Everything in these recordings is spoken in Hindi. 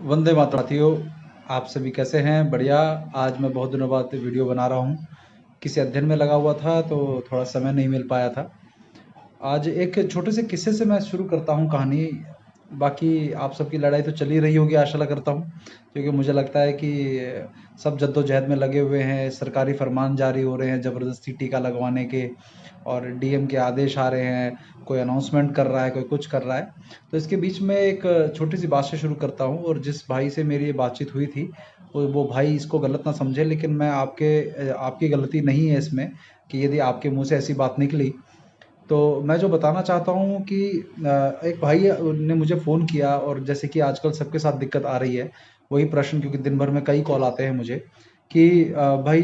वंदे मातरम साथियों। आप सभी कैसे हैं? बढ़िया। आज मैं बहुत दिनों बाद वीडियो बना रहा हूँ। किसी अध्ययन में लगा हुआ था तो थोड़ा समय नहीं मिल पाया था। आज एक छोटे से किस्से से मैं शुरू करता हूँ कहानी। बाकी आप सबकी लड़ाई तो चल ही रही होगी, आशा करता हूँ, क्योंकि मुझे लगता है कि सब जद्दोजहद में लगे हुए हैं। सरकारी फरमान जारी हो रहे हैं ज़बरदस्ती टीका लगवाने के, और डीएम के आदेश आ रहे हैं, कोई अनाउंसमेंट कर रहा है, कोई कुछ कर रहा है। तो इसके बीच में एक छोटी सी बात से शुरू करता हूँ। और जिस भाई से मेरी ये बातचीत हुई थी, वो भाई इसको गलत ना समझे, लेकिन मैं आपकी गलती नहीं है इसमें कि यदि आपके मुंह से ऐसी बात निकली। तो मैं जो बताना चाहता हूँ कि एक भाई ने मुझे फ़ोन किया, और जैसे कि आजकल सबके साथ दिक्कत आ रही है, वही प्रश्न, क्योंकि दिन भर में कई कॉल आते हैं मुझे कि भाई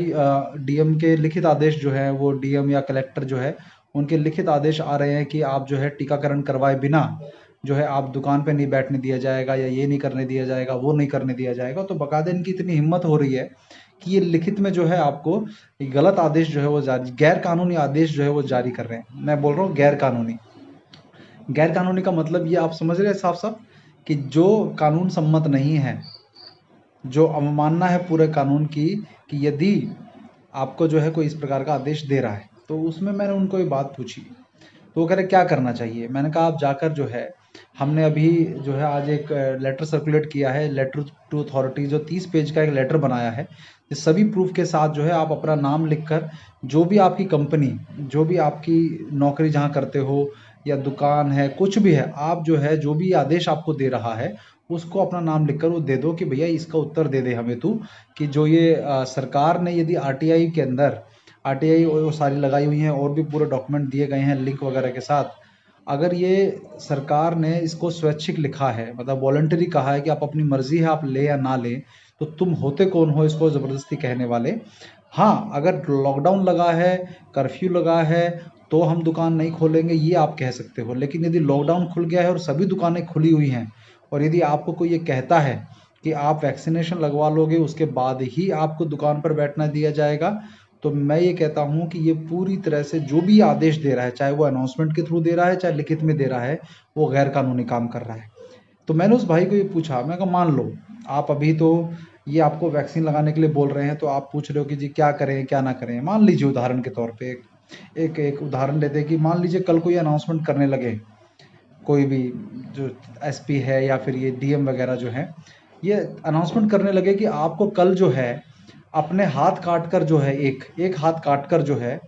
डीएम के लिखित आदेश जो है, वो डीएम या कलेक्टर जो है, उनके लिखित आदेश आ रहे हैं कि आप जो है टीकाकरण करवाए बिना जो है आप दुकान पे नहीं बैठने दिया जाएगा, या ये नहीं करने दिया जाएगा, वो नहीं करने दिया जाएगा। तो बकायदा इनकी इतनी हिम्मत हो रही है कि ये लिखित में जो है आपको गलत आदेश जो है वो जारी, गैर कानूनी आदेश जो है वो जारी कर रहे हैं। मैं बोल रहा हूँ गैर कानूनी। गैर कानूनी का मतलब ये आप समझ रहे हैं साफ साफ, कि जो कानून सम्मत नहीं है, जो अवमानना है पूरे कानून की, कि यदि आपको जो है कोई इस प्रकार का आदेश दे रहा है। तो उसमें मैंने उनको ये बात पूछी, तो वो कह रहे क्या करना चाहिए। मैंने कहा आप जाकर जो है, हमने अभी जो है आज एक लेटर सर्कुलेट किया है, लेटर टू अथॉरिटी, जो 30 पेज का एक लेटर बनाया है। इस सभी प्रूफ के साथ जो है आप अपना नाम लिखकर, जो भी आपकी कंपनी, जो भी आपकी नौकरी जहाँ करते हो, या दुकान है, कुछ भी है, आप जो है जो भी आदेश आपको दे रहा है, उसको अपना नाम लिखकर वो दे दो कि भैया इसका उत्तर दे दे हमें तू, कि जो ये सरकार ने यदि आरटीआई के अंदर, आरटीआई वो सारी लगाई हुई हैं, और भी पूरे डॉक्यूमेंट दिए गए हैं लिंक वगैरह के साथ, अगर ये सरकार ने इसको स्वैच्छिक लिखा है, मतलब वॉलंटरी कहा है कि आप अपनी मर्जी है आप ले या ना ले, तो तुम होते कौन हो इसको ज़बरदस्ती कहने वाले। हाँ, अगर लॉकडाउन लगा है, कर्फ्यू लगा है, तो हम दुकान नहीं खोलेंगे, ये आप कह सकते हो। लेकिन यदि लॉकडाउन खुल गया है और सभी दुकानें खुली हुई हैं, और यदि आपको कोई ये कहता है कि आप वैक्सीनेशन लगवा लोगे उसके बाद ही आपको दुकान पर बैठना दिया जाएगा, तो मैं ये कहता हूँ कि ये पूरी तरह से जो भी आदेश दे रहा है, चाहे वो अनाउंसमेंट के थ्रू दे रहा है, चाहे लिखित में दे रहा है, वो गैर कानूनी काम कर रहा है। तो मैंने उस भाई को ये पूछा, मैं कहा मान लो आप अभी तो ये आपको वैक्सीन लगाने के लिए बोल रहे हैं, तो आप पूछ रहे हो कि जी क्या करें क्या ना करें। मान लीजिए उदाहरण के तौर पे एक उदाहरण लेते हैं कि मान लीजिए कल को ये अनाउंसमेंट करने लगे, कोई भी जो एसपी है या फिर ये डीएम वगैरह जो है, ये अनाउंसमेंट करने लगे कि आपको कल जो है अपने हाथ काट कर जो है, एक एक हाथ काट कर जो है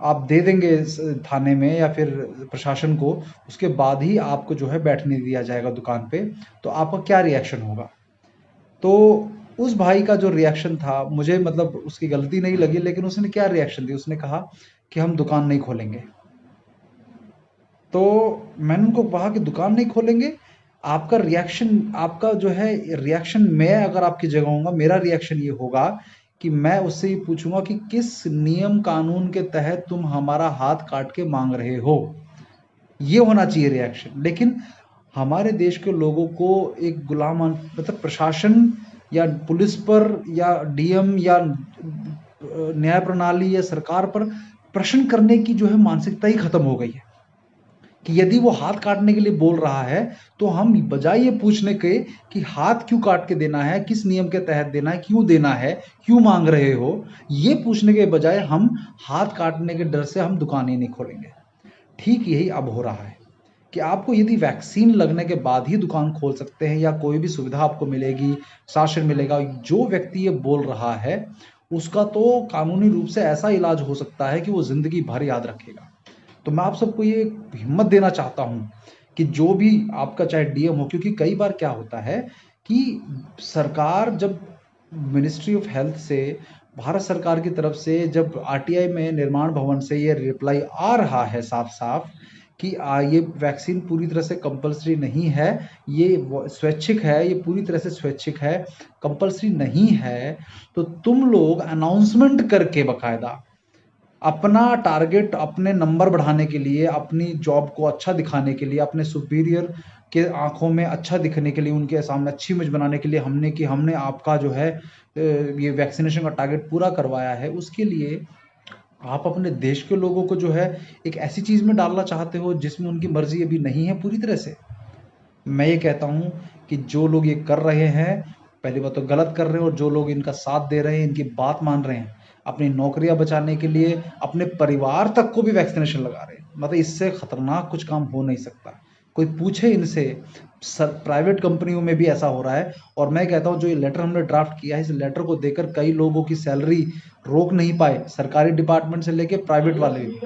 आप दे देंगे थाने में या फिर प्रशासन को, उसके बाद ही आपको जो है बैठने दिया जाएगा दुकान पे। तो आपका क्या रिएक्शन होगा? तो उस भाई का जो रिएक्शन था, मुझे मतलब उसकी गलती नहीं लगी, लेकिन उसने क्या रिएक्शन दी, उसने कहा कि हम दुकान नहीं खोलेंगे। तो मैंने उनको कहा कि दुकान नहीं खोलेंगे, आपका रिएक्शन, आपका जो है रिएक्शन, मैं अगर आपकी जगह होऊंगा, मेरा रिएक्शन ये होगा कि मैं उससे ये पूछूंगा कि किस नियम कानून के तहत तुम हमारा हाथ काट के मांग रहे हो। ये होना चाहिए रिएक्शन। लेकिन हमारे देश के लोगों को एक गुलाम मतलब प्रशासन या पुलिस पर या डीएम या न्याय प्रणाली या सरकार पर प्रश्न करने की जो है मानसिकता ही खत्म हो गई है। कि यदि वो हाथ काटने के लिए बोल रहा है, तो हम बजाय ये पूछने के कि हाथ क्यों काट के देना है, किस नियम के तहत देना है, क्यों देना है, क्यों मांग रहे हो, ये पूछने के बजाय हम हाथ काटने के डर से हम दुकान ही नहीं खोलेंगे। ठीक यही अब हो रहा है कि आपको यदि वैक्सीन लगने के बाद ही दुकान खोल सकते हैं, या कोई भी सुविधा आपको मिलेगी, शासन मिलेगा, जो व्यक्ति ये बोल रहा है उसका तो कानूनी रूप से ऐसा इलाज हो सकता है कि वो जिंदगी भर याद रखेगा। तो मैं आप सबको ये हिम्मत देना चाहता हूँ कि जो भी आपका चाहे डीएम हो, क्योंकि कई बार क्या होता है कि सरकार जब मिनिस्ट्री ऑफ हेल्थ से, भारत सरकार की तरफ से जब आरटीआई में निर्माण भवन से ये रिप्लाई आ रहा है साफ साफ कि ये वैक्सीन पूरी तरह से कंपलसरी नहीं है, ये स्वैच्छिक है, ये पूरी तरह से स्वैच्छिक है, कंपलसरी नहीं है, तो तुम लोग अनाउंसमेंट करके बकायदा अपना टारगेट, अपने नंबर बढ़ाने के लिए, अपनी जॉब को अच्छा दिखाने के लिए, अपने सुपीरियर के आंखों में अच्छा दिखने के लिए, उनके सामने अच्छी इमेज बनाने के लिए, हमने आपका जो है ये वैक्सीनेशन का टारगेट पूरा करवाया है, उसके लिए आप अपने देश के लोगों को जो है एक ऐसी चीज में डालना चाहते हो जिसमें उनकी मर्जी अभी नहीं है पूरी तरह से। मैं ये कहता हूँ कि जो लोग ये कर रहे हैं, पहली बात तो गलत कर रहे हैं, और जो लोग इनका साथ दे रहे हैं, इनकी बात मान रहे हैं, अपनी नौकरियां बचाने के लिए अपने परिवार तक को भी वैक्सीनेशन लगा रहे हैं। मतलब इससे खतरनाक कुछ काम हो नहीं सकता। कोई पूछे इनसे, प्राइवेट कंपनियों में भी ऐसा हो रहा है। और मैं कहता हूँ जो ये लेटर हमने ड्राफ्ट किया है, इस लेटर को देकर कई लोगों की सैलरी रोक नहीं पाए, सरकारी डिपार्टमेंट से लेके प्राइवेट वाले भी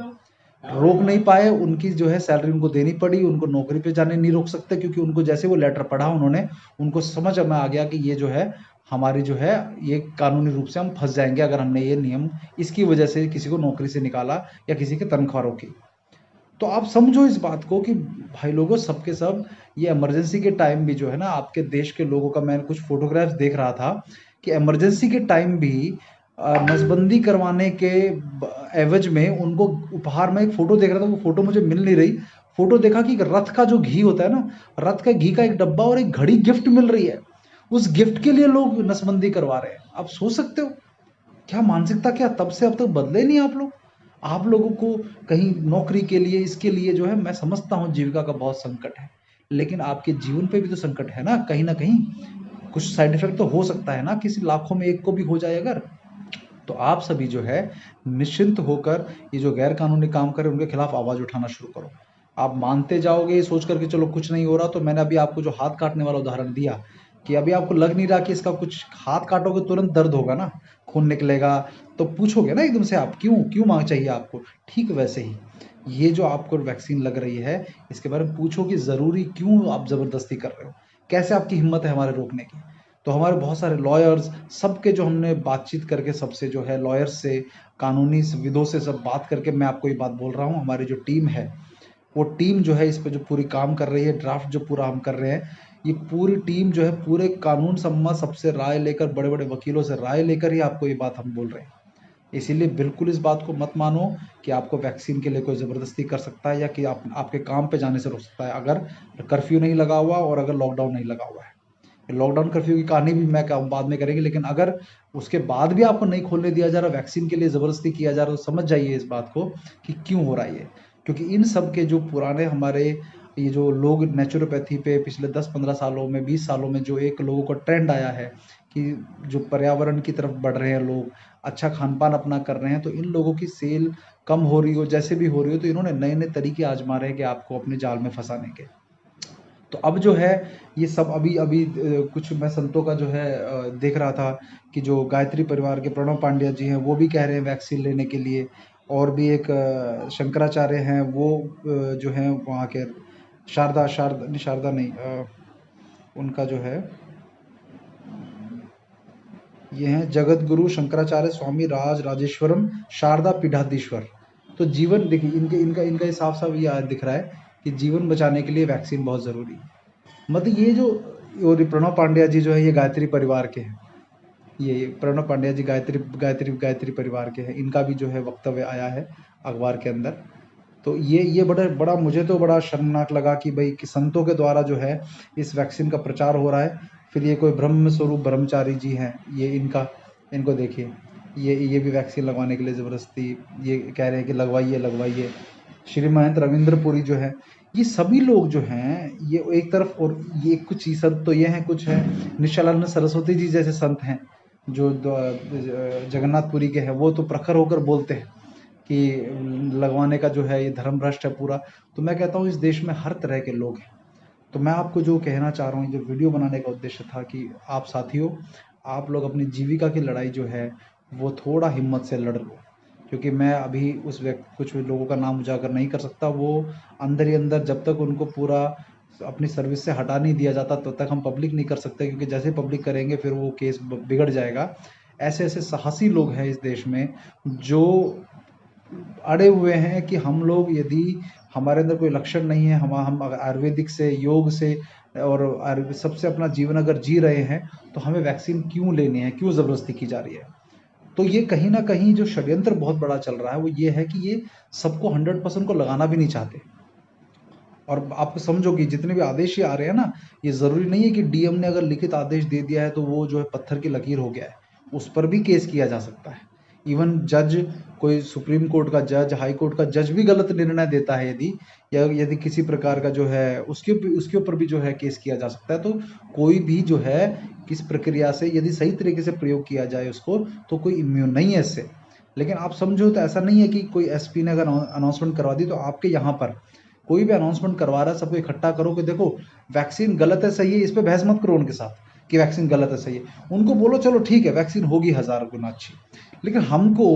रोक नहीं पाए, उनकी जो है सैलरी उनको देनी पड़ी, उनको नौकरी पे जाने नहीं रोक सकते, क्योंकि उनको जैसे वो लेटर पढ़ा उन्होंने, उनको समझ में आ गया कि ये जो है हमारी जो है ये कानूनी रूप से हम फंस जाएंगे अगर हमने ये नियम इसकी वजह से किसी को नौकरी से निकाला या किसी की तनख्वाह रोकी। तो आप समझो इस बात को कि भाई लोगों, सबके सब ये इमरजेंसी के टाइम भी जो है ना, आपके देश के लोगों का मैं कुछ फोटोग्राफ्स देख रहा था कि इमरजेंसी के टाइम भी नसबंदी करवाने के एवज में उनको उपहार में एक फोटो देख रहा था, वो फोटो मुझे मिल नहीं रही। फोटो देखा कि रथ का जो घी होता है ना, रथ का घी का एक डब्बा और एक घड़ी गिफ्ट मिल रही है। उस गिफ्ट के लिए लोग नसबंदी करवा रहे हैं। आप सोच सकते हो क्या मानसिकता, क्या तब से अब तक बदले नहीं आप लोग। आप लोगों को कहीं नौकरी के लिए, इसके लिए जो है, मैं समझता हूँ जीविका का बहुत संकट है, लेकिन आपके जीवन पे भी तो संकट है ना कहीं कुछ साइड इफेक्ट तो हो सकता है ना, किसी लाखों में एक को भी हो जाए अगर। तो आप सभी जो है निश्चिंत होकर ये जो गैर कानूनी काम करे उनके खिलाफ आवाज उठाना शुरू करो। आप मानते जाओगे ये सोच करके चलो कुछ नहीं हो रहा। तो मैंने अभी आपको जो हाथ काटने वाला उदाहरण दिया, कि अभी आपको लग नहीं रहा कि इसका कुछ, हाथ काटोगे तुरंत दर्द होगा ना, खून निकलेगा, तो पूछोगे ना एकदम से आप क्यों क्यों मांग चाहिए आपको। ठीक वैसे ही ये जो आपको वैक्सीन लग रही है, इसके बारे में पूछो कि जरूरी क्यों आप जबरदस्ती कर रहे हो, कैसे आपकी हिम्मत है हमारे रोकने की। तो हमारे बहुत सारे लॉयर्स, सबके जो हमने बातचीत करके, सबसे जो है लॉयर्स से, कानूनी विदों से सब बात करके मैं आपको ये बात बोल रहा हूँ। हमारी जो टीम है, वो टीम जो है इस पे जो पूरी काम कर रही है, ड्राफ्ट जो पूरा हम कर रहे हैं, ये पूरी टीम जो है पूरे कानून सम्मत सबसे राय लेकर, बड़े बड़े वकीलों से राय लेकर ही आपको ये बात हम बोल रहे हैं। इसीलिए बिल्कुल इस बात को मत मानो कि आपको वैक्सीन के लिए कोई ज़बरदस्ती कर सकता है, या कि आपके काम पे जाने से रोक सकता है, अगर कर्फ्यू नहीं लगा हुआ और अगर लॉकडाउन नहीं लगा हुआ है। लॉकडाउन कर्फ्यू की कहानी भी मैं बाद में करेंगे, लेकिन अगर उसके बाद भी आपको नहीं खोलने दिया जा रहा, वैक्सीन के लिए ज़बरदस्ती किया जा रहा, तो समझ जाइए इस बात को कि क्यों हो रहा है ये। क्योंकि इन सब के जो पुराने हमारे ये जो लोग नेचुरोपैथी पे पिछले 10-15 सालों में, 20 सालों में जो एक लोगों का ट्रेंड आया है कि जो पर्यावरण की तरफ बढ़ रहे हैं लोग, अच्छा खान पान अपना कर रहे हैं, तो इन लोगों की सेल कम हो रही हो, जैसे भी हो रही हो, तो इन्होंने नए नए तरीके आजमा रहे हैं कि आपको अपने जाल में फंसाने के। तो अब जो है ये सब अभी अभी कुछ मैं संतों का जो है देख रहा था कि जो गायत्री परिवार के प्रणव पांड्या जी हैं, वो भी कह रहे हैं वैक्सीन लेने के लिए। और भी एक शंकराचार्य हैं, वो जो हैं वहाँ के शारदा शारदा नहीं, शारदा नहीं, उनका जो है ये हैं जगत गुरु शंकराचार्य स्वामी राज राजेश्वरम शारदा पीठाधीश्वर। तो जीवन देखिए, इनके इनका इनका हिसाब साफ ये दिख रहा है कि जीवन बचाने के लिए वैक्सीन बहुत ज़रूरी है। मतलब ये जो, और प्रणव पांड्या जी जो है ये गायत्री परिवार के हैं, ये प्रणव पांड्या जी गायत्री गायत्री गायत्री परिवार के हैं, इनका भी जो है वक्तव्य आया है अखबार के अंदर। तो ये बड़ा बड़ा मुझे तो बड़ा शर्मनाक लगा कि भाई कि संतों के द्वारा जो है इस वैक्सीन का प्रचार हो रहा है, फिर ये कोई ब्रह्म स्वरूप ब्रह्मचारी जी हैं, ये इनको देखिए, ये भी वैक्सीन लगवाने के लिए ज़बरदस्ती ये कह रहे हैं कि लगवाइए लगवाइए। श्री महंत रविंद्रपुरी जो है, ये सभी लोग जो हैं ये एक तरफ, और ये कुछ ही संत तो ये हैं, कुछ हैं निश्चलानंद सरस्वती जी जैसे संत हैं जो जगन्नाथपुरी के हैं, वो तो प्रखर होकर बोलते हैं कि लगवाने का जो है ये धर्म भ्रष्ट है पूरा। तो मैं कहता हूँ इस देश में हर तरह के लोग हैं। तो मैं आपको जो कहना चाह रहा हूँ, जो वीडियो बनाने का उद्देश्य था कि आप साथियों, आप लोग अपनी जीविका की लड़ाई जो है वो थोड़ा हिम्मत से लड़ लो। क्योंकि मैं अभी उस व्यक्ति, कुछ लोगों का नाम उजागर नहीं कर सकता, वो अंदर ही अंदर जब तक उनको पूरा अपनी सर्विस से हटा नहीं दिया जाता तब तक हम पब्लिक नहीं कर सकते, क्योंकि जैसे पब्लिक करेंगे फिर वो केस बिगड़ जाएगा। ऐसे ऐसे साहसी लोग हैं इस देश में जो अड़े हुए हैं कि हम लोग, यदि हमारे अंदर कोई लक्षण नहीं है, हम अगर आयुर्वेदिक से, योग से और सबसे अपना जीवन अगर जी रहे हैं, तो हमें वैक्सीन क्यों लेनी है, क्यों ज़बरदस्ती की जा रही है। तो ये कहीं ना कहीं जो षड्यंत्र बहुत बड़ा चल रहा है वो ये है कि ये सबको 100% को लगाना भी नहीं चाहते। और आप समझो कि जितने भी आदेश ये आ रहे हैं ना, ये ज़रूरी नहीं है कि डीएम ने अगर लिखित आदेश दे दिया है तो वो जो है पत्थर की लकीर हो गया है, उस पर भी केस किया जा सकता है। इवन जज, कोई सुप्रीम कोर्ट का जज, हाई कोर्ट का जज भी गलत निर्णय देता है यदि, या यदि किसी प्रकार का जो है उसके ऊपर भी जो है केस किया जा सकता है। तो कोई भी जो है किस प्रक्रिया से यदि सही तरीके से प्रयोग किया जाए उसको, तो कोई इम्यून नहीं है इससे। लेकिन आप समझो तो ऐसा नहीं है कि कोई एसपी ने अगर अनाउंसमेंट करवा दी तो आपके यहाँ पर कोई भी अनाउंसमेंट करवा रहा है सबको इकट्ठा करो कि देखो वैक्सीन गलत है सही है, इस पे बहस मत करो उनके साथ कि वैक्सीन गलत है सही है। उनको बोलो चलो ठीक है वैक्सीन होगी 1000 गुना अच्छी, लेकिन हमको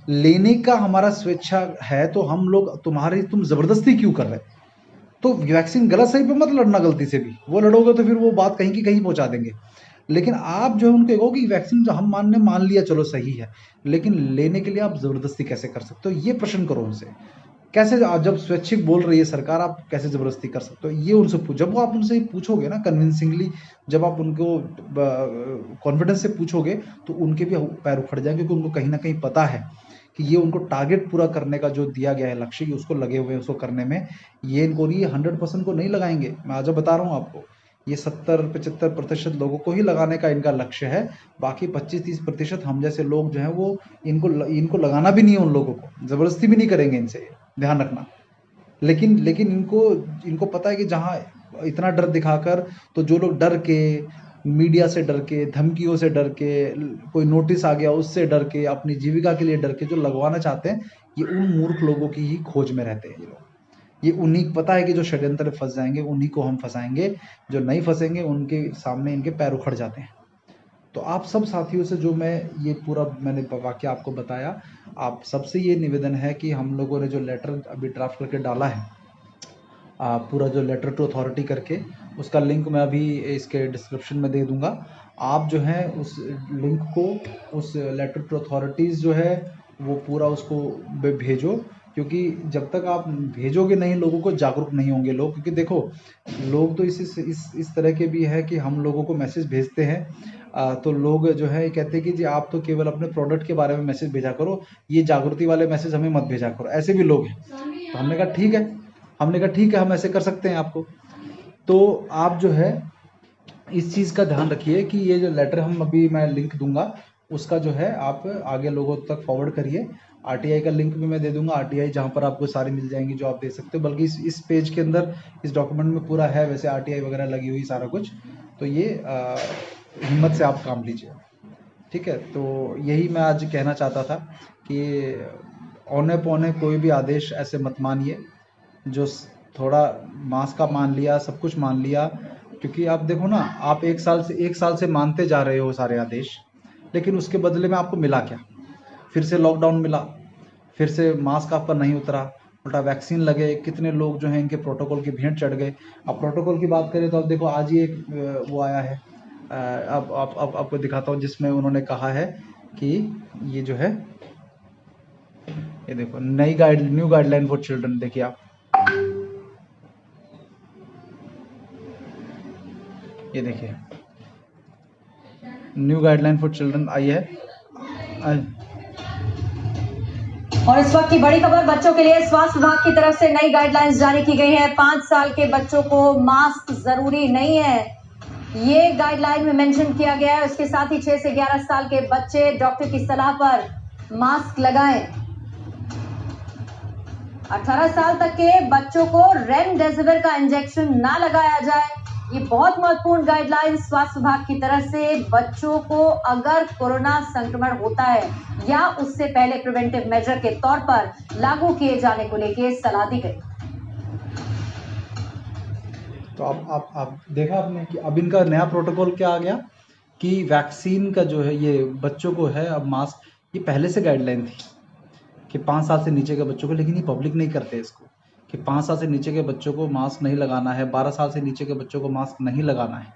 लेने का हमारा स्वेच्छा है, तो हम लोग तुम जबरदस्ती क्यों कर रहे? तो वैक्सीन गलत सही पे मत लड़ना गलती से भी, वो लड़ोगे तो फिर वो बात कहीं की कहीं पहुंचा देंगे। लेकिन आप जो है उनको कहो कि वैक्सीन जो हम मान लिया चलो सही है, लेकिन लेने के लिए आप जबरदस्ती कैसे कर सकते हो, ये प्रश्न करो उनसे। कैसे जब स्वैच्छिक बोल रही है सरकार, आप कैसे जबरदस्ती कर सकते हो, ये उनसे जब वो आप उनसे पूछोगे ना कन्विंसिंगली, जब आप उनको कॉन्फिडेंस से पूछोगे, तो उनके भी पैर उखड़ जाएंगे, क्योंकि उनको कहीं ना कहीं पता है कि ये उनको टारगेट पूरा करने का जो दिया गया है लक्ष्य, ये उसको लगे हुए हैं उसको करने में। ये इनको नहीं 100% को नहीं लगाएंगे, मैं आज बता रहा हूँ आपको, ये 70-75% लोगों को ही लगाने का इनका लक्ष्य है। बाकी 25-30% हम जैसे लोग जो हैं वो इनको लगाना भी नहीं है, उन लोगों को जबरदस्ती भी नहीं करेंगे इनसे, ध्यान रखना। लेकिन इनको पता है कि जहाँ इतना डर दिखाकर, तो जो लोग डर के, मीडिया से डर के, धमकियों से डर के, कोई नोटिस आ गया उससे डर के, अपनी जीविका के लिए डर के जो लगवाना चाहते हैं, ये उन मूर्ख लोगों की ही खोज में रहते हैं ये लोग। ये उन्हीं को पता है कि जो षड्यंत्र में फंस जाएंगे उन्हीं को हम फंसाएंगे, जो नहीं फंसेंगे उनके सामने इनके पैर उखड़ जाते हैं। तो आप सब साथियों से जो मैं ये पूरा मैंने वाक्य आपको बताया, आप सबसे ये निवेदन है कि हम लोगों ने जो लेटर अभी ड्राफ्ट करके डाला है, पूरा जो लेटर टू अथॉरिटी करके, उसका लिंक मैं अभी इसके डिस्क्रिप्शन में दे दूंगा। आप जो है उस लिंक को, उस लेटर टू अथॉरिटीज़ जो है वो पूरा उसको भेजो, क्योंकि जब तक आप भेजोगे नहीं लोगों को, जागरूक नहीं होंगे लोग। क्योंकि देखो लोग तो इस तरह के भी है कि हम लोगों को मैसेज भेजते हैं, तो लोग जो है कहते हैं कि जी आप तो केवल अपने प्रोडक्ट के बारे में मैसेज भेजा करो, ये जागृति वाले मैसेज हमें मत भेजा करो, ऐसे भी लोग हैं। तो हमने कहा ठीक है हम ऐसे कर सकते हैं आपको। तो आप जो है इस चीज़ का ध्यान रखिए कि ये जो लेटर मैं लिंक दूंगा उसका जो है आप आगे लोगों तक फॉरवर्ड करिए। आरटीआई का लिंक भी मैं दे दूंगा, आरटीआई जहाँ पर आपको सारी मिल जाएंगी जो आप दे सकते हो, बल्कि इस पेज के अंदर, इस डॉक्यूमेंट में पूरा है वैसे आरटीआई वगैरह लगी हुई सारा कुछ। तो ये हिम्मत से आप काम लीजिए, ठीक है। तो यही मैं आज कहना चाहता था कि औने पौने कोई भी आदेश ऐसे मत मानिए, जो थोड़ा मास्क का मान लिया, सब कुछ मान लिया। क्योंकि आप देखो ना, आप एक साल से मानते जा रहे हो सारे आदेश, लेकिन उसके बदले में आपको मिला क्या? फिर से लॉकडाउन मिला, फिर से मास्क आप पर नहीं उतरा, उल्टा वैक्सीन लगे, कितने लोग जो हैं इनके प्रोटोकॉल की भेंट चढ़ गए। अब प्रोटोकॉल की बात करें तो अब देखो आज ही एक वो आया है, अब आपको दिखाता हूँ, जिसमें उन्होंने कहा है कि ये जो है, ये देखो न्यू गाइडलाइन फॉर चिल्ड्रन, देखिए आप, ये देखिए new guideline for children I है। और इस वक्त की बड़ी खबर, बच्चों के लिए स्वास्थ्य विभाग की तरफ से नई गाइडलाइंस जारी की गई है। 5 साल के बच्चों को मास्क जरूरी नहीं है, ये गाइडलाइन में मेंशन किया गया है। उसके साथ ही 6 से 11 साल के बच्चे डॉक्टर की सलाह पर मास्क लगाएं। 18 साल तक के बच्चों को रेमडेसिविर का इंजेक्शन ना लगाया जाए। ये बहुत महत्वपूर्ण गाइडलाइन स्वास्थ्य विभाग की तरफ से बच्चों को अगर कोरोना संक्रमण होता है या उससे पहले प्रिवेंटिव मेजर के तौर पर लागू किए जाने को लेकर सलाह दी गई। तो आप देखा आपने कि अब इनका नया प्रोटोकॉल क्या आ गया कि वैक्सीन का जो है ये बच्चों को है अब मास्क, ये पहले से गाइडलाइन थी कि 5 साल से नीचे के बच्चों को, लेकिन ये पब्लिक नहीं करते इसको कि 5 साल से नीचे के बच्चों को मास्क नहीं लगाना है, 12 साल से नीचे के बच्चों को मास्क नहीं लगाना है।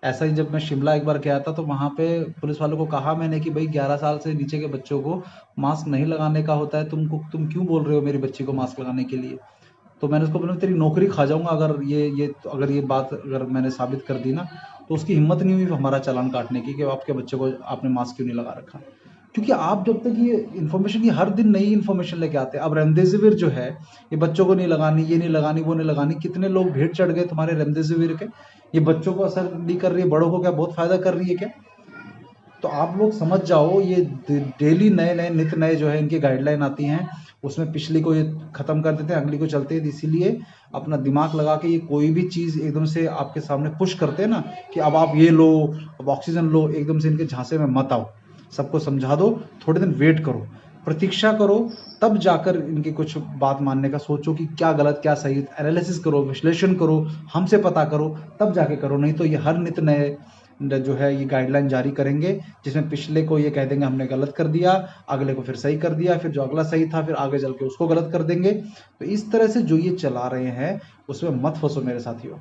ऐसा ही जब मैं शिमला एक बार गया था तो वहाँ पे पुलिस वालों को कहा मैंने कि भाई 11 साल से नीचे के बच्चों को मास्क नहीं लगाने का होता है, तुम क्यों बोल रहे हो मेरी बच्ची को मास्क लगाने के लिए? तो मैंने उसको बोला तेरी नौकरी खा जाऊंगा अगर ये बात अगर मैंने साबित कर दी ना। तो उसकी हिम्मत नहीं हुई हमारा चालान काटने की कि आपके बच्चे को आपने मास्क क्यों नहीं लगा रखा। क्योंकि आप जब तक ये इन्फॉर्मेशन, ये हर दिन नई इन्फॉर्मेशन लेके आते हैं। अब रेमडेसिविर जो है ये बच्चों को नहीं लगानी, ये नहीं लगानी, वो नहीं लगानी, कितने लोग भेंट चढ़ गए तुम्हारे रेमडेसिविर के। ये बच्चों को असर नहीं कर रही है, बड़ों को क्या बहुत फायदा कर रही है क्या? तो आप लोग समझ जाओ, ये डेली नए नए नित नए जो है इनकी गाइडलाइन आती हैं, उसमें पिछली को ये खत्म कर देते हैं, अगली को चलते हैं। इसीलिए अपना दिमाग लगा के ये कोई भी चीज़ एकदम से आपके सामने पुश करते हैं ना कि अब आप ये लो, अब ऑक्सीजन लो, एकदम से इनके झांसे में मत आओ। सबको समझा दो, थोड़े दिन वेट करो, प्रतीक्षा करो, तब जाकर इनकी कुछ बात मानने का सोचो कि क्या गलत क्या सही, एनालिसिस करो, विश्लेषण करो, हमसे पता करो, तब जाके करो। नहीं तो ये हर नित नए जो है ये गाइडलाइन जारी करेंगे, जिसमें पिछले को ये कह देंगे हमने गलत कर दिया, अगले को फिर सही कर दिया, फिर जो अगला सही था फिर आगे चल के उसको गलत कर देंगे। तो इस तरह से जो ये चला रहे हैं उसमें मत फंसो मेरे साथियों।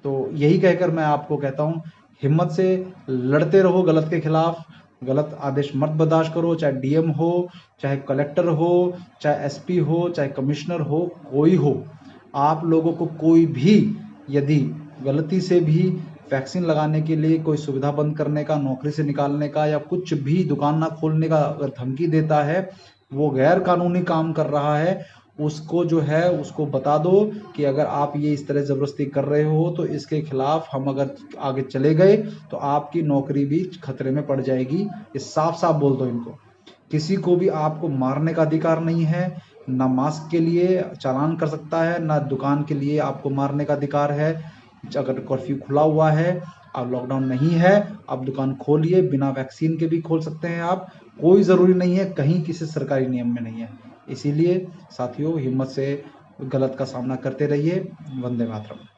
तो यही कहकर मैं आपको कहता हूँ, हिम्मत से लड़ते रहो गलत के खिलाफ। गलत आदेश मत बर्दाश्त करो, चाहे डीएम हो, चाहे कलेक्टर हो, चाहे एसपी हो, चाहे कमिश्नर हो, कोई हो। आप लोगों को कोई भी यदि गलती से भी वैक्सीन लगाने के लिए कोई सुविधा बंद करने का, नौकरी से निकालने का या कुछ भी दुकान ना खोलने का अगर धमकी देता है, वो गैर कानूनी काम कर रहा है, उसको जो है उसको बता दो कि अगर आप ये इस तरह ज़बरदस्ती कर रहे हो तो इसके खिलाफ हम अगर आगे चले गए तो आपकी नौकरी भी खतरे में पड़ जाएगी। ये साफ साफ बोल दो इनको। किसी को भी आपको मारने का अधिकार नहीं है, ना मास्क के लिए चालान कर सकता है, ना दुकान के लिए आपको मारने का अधिकार है। अगर कर्फ्यू खुला हुआ है, अब लॉकडाउन नहीं है, आप दुकान खोलिए, बिना वैक्सीन के भी खोल सकते हैं आप, कोई ज़रूरी नहीं है, कहीं किसी सरकारी नियम में नहीं है। इसीलिए साथियों, हिम्मत से गलत का सामना करते रहिए। वंदे मातरम।